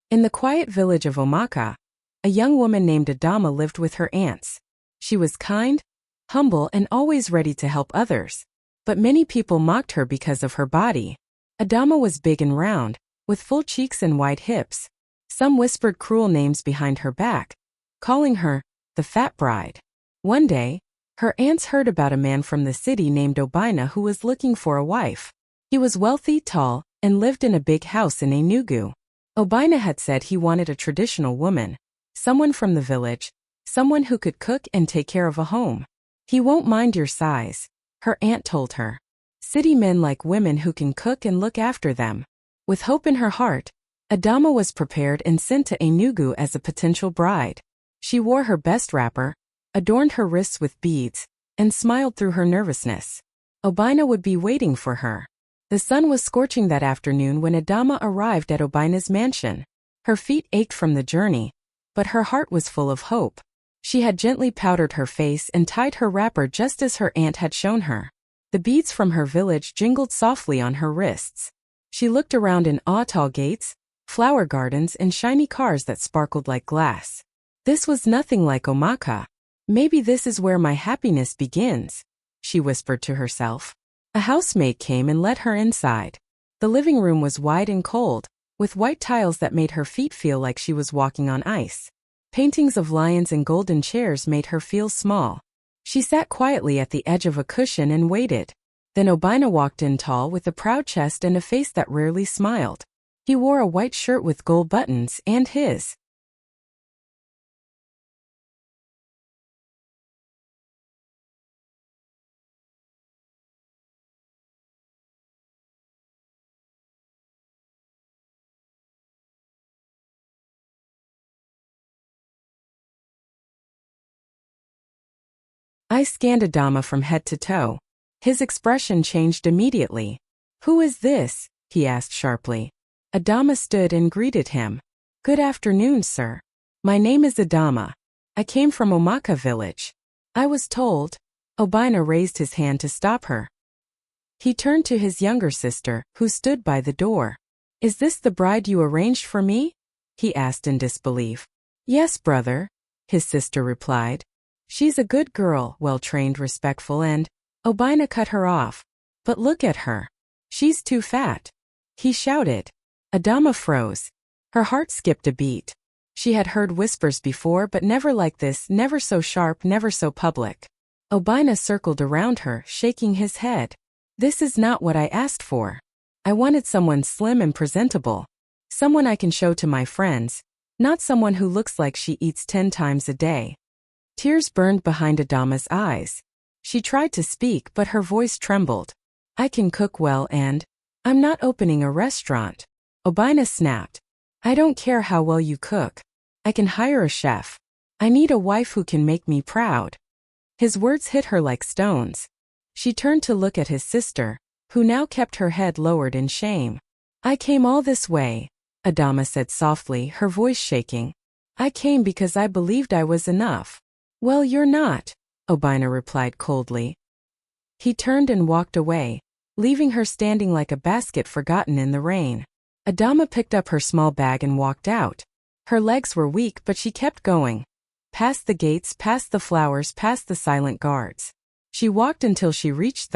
In the quiet village of Omaka, a young woman named Adaoma lived with her aunts. She was kind, humble, and always ready to help others. But many people mocked her because of her body. Adaoma was big and round, with full cheeks and wide hips. Some whispered cruel names behind her back, calling her the fat bride. One day, her aunts heard about a man from the city named Obina who was looking for a wife. He was wealthy, tall, and lived in a big house in Enugu. Obina had said he wanted a traditional woman, someone from the village, someone who could cook and take care of a home. He won't mind your size, her aunt told her. City men like women who can cook and look after them. With hope in her heart, Adaoma was prepared and sent to Enugu as a potential bride. She wore her best wrapper, adorned her wrists with beads, and smiled through her nervousness. Obina would be waiting for her. The sun was scorching that afternoon when Adaoma arrived at Obina's mansion. Her feet ached from the journey, but her heart was full of hope. She had gently powdered her face and tied her wrapper just as her aunt had shown her. The beads from her village jingled softly on her wrists. She looked around in awe: tall gates, flower gardens, and shiny cars that sparkled like glass. This was nothing like Omaka. Maybe this is where my happiness begins, she whispered to herself. A housemaid came and led her inside. The living room was wide and cold, with white tiles that made her feet feel like she was walking on ice. Paintings of lions and golden chairs made her feel small. She sat quietly at the edge of a cushion and waited. Then Obina walked in, tall, with a proud chest and a face that rarely smiled. He wore a white shirt with gold buttons, and his I scanned Adaoma from head to toe. His expression changed immediately. Who is this? He asked sharply. Adaoma stood and greeted him. Good afternoon, sir. My name is Adaoma. I came from Omaka village. I was told. Obina raised his hand to stop her. He turned to his younger sister, who stood by the door. Is this the bride you arranged for me? He asked in disbelief. Yes, brother, his sister replied. She's a good girl, well-trained, respectful, and Obina cut her off. But look at her. She's too fat, he shouted. Adaoma froze. Her heart skipped a beat. She had heard whispers before, but never like this, never so sharp, never so public. Obina circled around her, shaking his head. This is not what I asked for. I wanted someone slim and presentable. Someone I can show to my friends, not someone who looks like she eats 10 times a day. Tears burned behind Adoma's eyes. She tried to speak, but her voice trembled. I can cook well and I'm not opening a restaurant. Obina snapped. I don't care how well you cook. I can hire a chef. I need a wife who can make me proud. His words hit her like stones. She turned to look at his sister, who now kept her head lowered in shame. I came all this way, Adaoma said softly, her voice shaking. I came because I believed I was enough. Well, you're not, Obina replied coldly. He turned and walked away, leaving her standing like a basket forgotten in the rain. Adaoma picked up her small bag and walked out. Her legs were weak, but she kept going. Past the gates, past the flowers, past the silent guards. She walked until she reached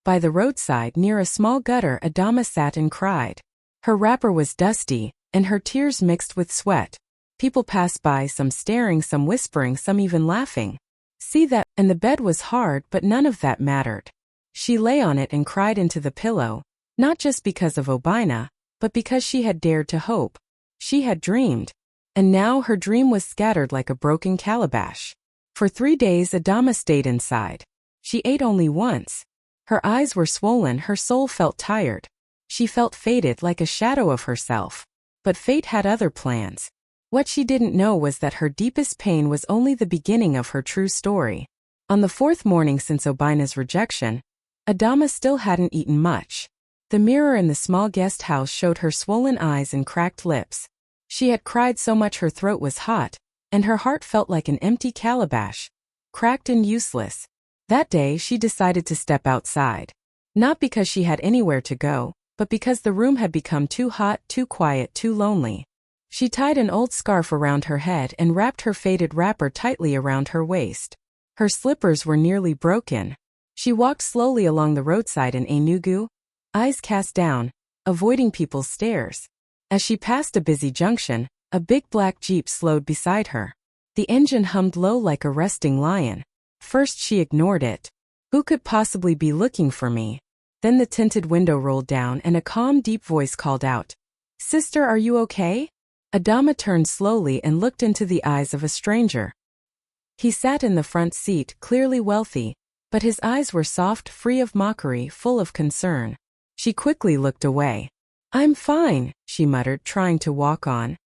By the roadside near a small gutter, Adaoma sat and cried. Her wrapper was dusty, and her tears mixed with sweat. People passed by, some staring, some whispering, some even laughing. See that, and the bed was hard, but none of that mattered. She lay on it and cried into the pillow, not just because of Obina, but because she had dared to hope. She had dreamed. And now her dream was scattered like a broken calabash. For 3 days Adaoma stayed inside. She ate only once. Her eyes were swollen, her soul felt tired. She felt faded, like a shadow of herself. But fate had other plans. What she didn't know was that her deepest pain was only the beginning of her true story. On the 4th morning since Obina's rejection, Adaoma still hadn't eaten much. The mirror in the small guest house showed her swollen eyes and cracked lips. She had cried so much her throat was hot, and her heart felt like an empty calabash, cracked and useless. That day she decided to step outside. Not because she had anywhere to go, but because the room had become too hot, too quiet, too lonely. She tied an old scarf around her head and wrapped her faded wrapper tightly around her waist. Her slippers were nearly broken. She walked slowly along the roadside in Enugu, eyes cast down, avoiding people's stares. As she passed a busy junction, a big black Jeep slowed beside her. The engine hummed low like a resting lion. First she ignored it. Who could possibly be looking for me? Then the tinted window rolled down and a calm, deep voice called out, "Sister, are you okay?" Adaoma turned slowly and looked into the eyes of a stranger. He sat in the front seat, clearly wealthy, but his eyes were soft, free of mockery, full of concern. She quickly looked away. "I'm fine," she muttered, trying to walk on.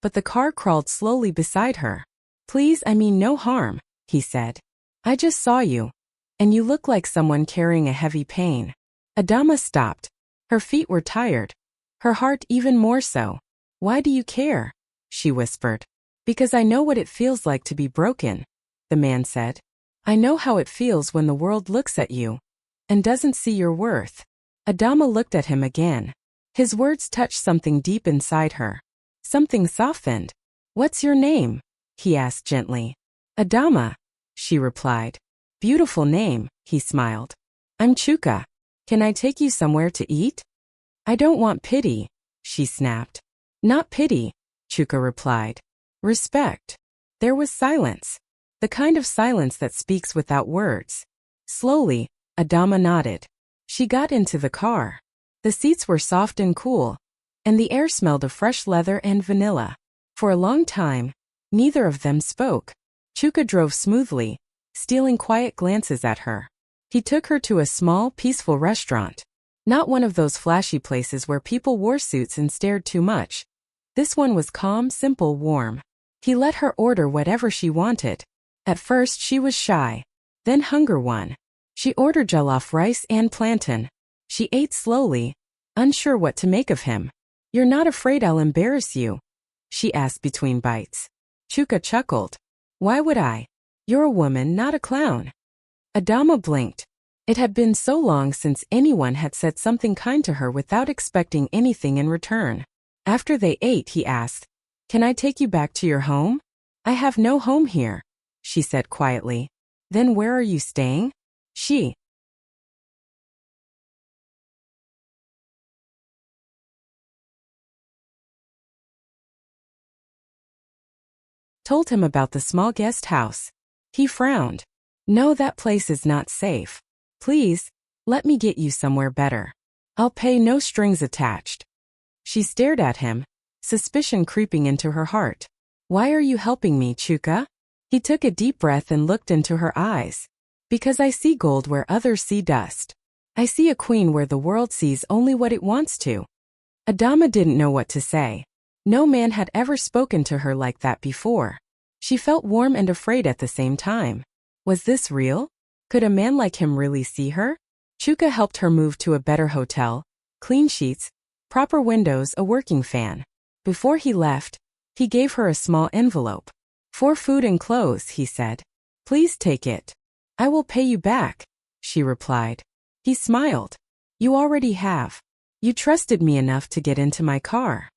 But the car crawled slowly beside her. "Please, I mean no harm," he said. "I just saw you. And you look like someone carrying a heavy pain." Adaoma stopped. Her feet were tired. Her heart even more so. "Why do you care?" she whispered. "Because I know what it feels like to be broken," the man said. "I know how it feels when the world looks at you and doesn't see your worth." Adaoma looked at him again. His words touched something deep inside her. Something softened. "What's your name?" he asked gently. "Adaoma," she replied. "Beautiful name," he smiled. "I'm Chuka. Can I take you somewhere to eat?" "I don't want pity," she snapped. "Not pity," Chuka replied. "Respect." There was silence. The kind of silence that speaks without words. Slowly, Adaoma nodded. She got into the car. The seats were soft and cool, and the air smelled of fresh leather and vanilla. For a long time, neither of them spoke. Chuka drove smoothly, stealing quiet glances at her. He took her to a small, peaceful restaurant. Not one of those flashy places where people wore suits and stared too much. This one was calm, simple, warm. He let her order whatever she wanted. At first she was shy. Then hunger won. She ordered jollof rice and plantain. She ate slowly, unsure what to make of him. "You're not afraid I'll embarrass you?" she asked between bites. Chuka chuckled. "Why would I? You're a woman, not a clown." Adaoma blinked. It had been so long since anyone had said something kind to her without expecting anything in return. After they ate, he asked, "Can I take you back to your home?" "I have no home here," she said quietly. "Then where are you staying?" She told him about the small guest house. He frowned. "No, that place is not safe. Please, let me get you somewhere better. I'll pay, no strings attached." She stared at him, suspicion creeping into her heart. "Why are you helping me, Chuka?" He took a deep breath and looked into her eyes. "Because I see gold where others see dust. I see a queen where the world sees only what it wants to." Adaoma didn't know what to say. No man had ever spoken to her like that before. She felt warm and afraid at the same time. Was this real? Could a man like him really see her? Chuka helped her move to a better hotel, clean sheets, proper windows, a working fan. Before he left, he gave her a small envelope. "For food and clothes," he said. "Please take it." "I will pay you back," she replied. He smiled. "You already have. You trusted me enough to get into my car."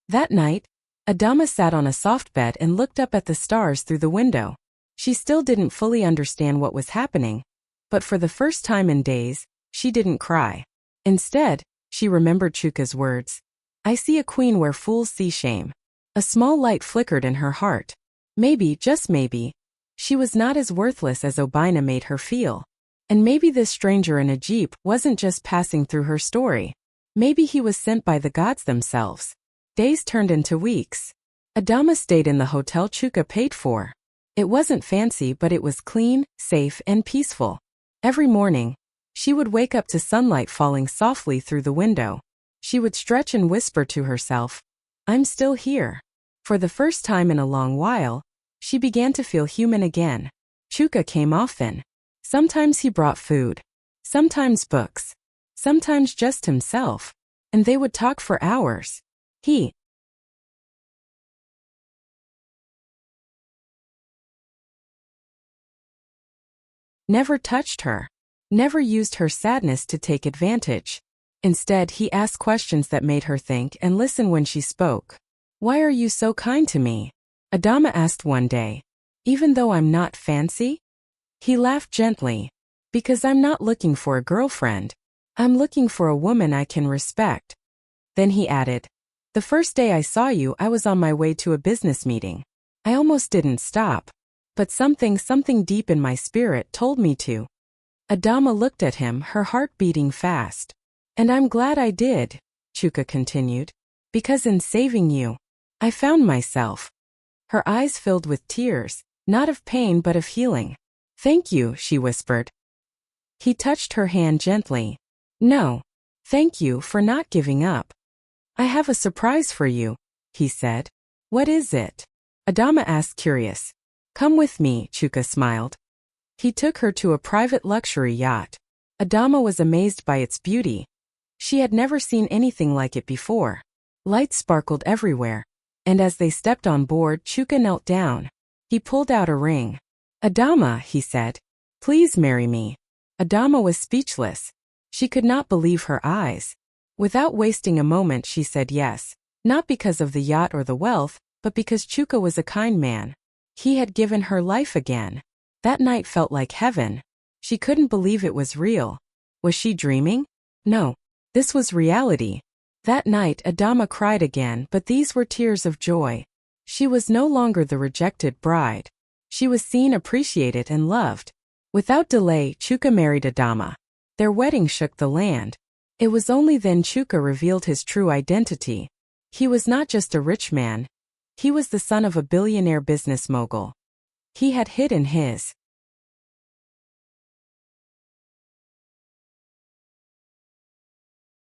That night, Adaoma sat on a soft bed and looked up at the stars through the window. She still didn't fully understand what was happening, but for the first time in days, she didn't cry. Instead, she remembered Chuka's words. "I see a queen where fools see shame." A small light flickered in her heart. Maybe, just maybe, she was not as worthless as Obina made her feel. And maybe this stranger in a jeep wasn't just passing through her story. Maybe he was sent by the gods themselves. Days turned into weeks. Adaoma stayed in the hotel Chuka paid for. It wasn't fancy, but it was clean, safe, and peaceful. Every morning, she would wake up to sunlight falling softly through the window. She would stretch and whisper to herself, I'm still here. For the first time in a long while, she began to feel human again. Chuka came often. Sometimes he brought food. Sometimes books. Sometimes just himself. And they would talk for hours. He never touched her. Never used her sadness to take advantage. Instead, he asked questions that made her think and listen when she spoke. Why are you so kind to me? Adaoma asked one day. Even though I'm not fancy? He laughed gently. Because I'm not looking for a girlfriend. I'm looking for a woman I can respect. Then he added, the first day I saw you, I was on my way to a business meeting. I almost didn't stop. But something deep in my spirit told me to. Adaoma looked at him, her heart beating fast. And I'm glad I did, Chuka continued. Because in saving you, I found myself. Her eyes filled with tears, not of pain but of healing. Thank you, she whispered. He touched her hand gently. No. Thank you for not giving up. I have a surprise for you, he said. What is it? Adaoma asked, curious. Come with me, Chuka smiled. He took her to a private luxury yacht. Adaoma was amazed by its beauty. She had never seen anything like it before. Lights sparkled everywhere. And as they stepped on board, Chuka knelt down. He pulled out a ring. Adaoma, he said. Please marry me. Adaoma was speechless. She could not believe her eyes. Without wasting a moment, she said yes. Not because of the yacht or the wealth, but because Chuka was a kind man. He had given her life again. That night felt like heaven. She couldn't believe it was real. Was she dreaming? No. This was reality. That night Adaoma cried again, but these were tears of joy. She was no longer the rejected bride. She was seen, appreciated, and loved. Without delay, Chuka married Adaoma. Their wedding shook the land. It was only then Chuka revealed his true identity. He was not just a rich man. He was the son of a billionaire business mogul. He had hidden his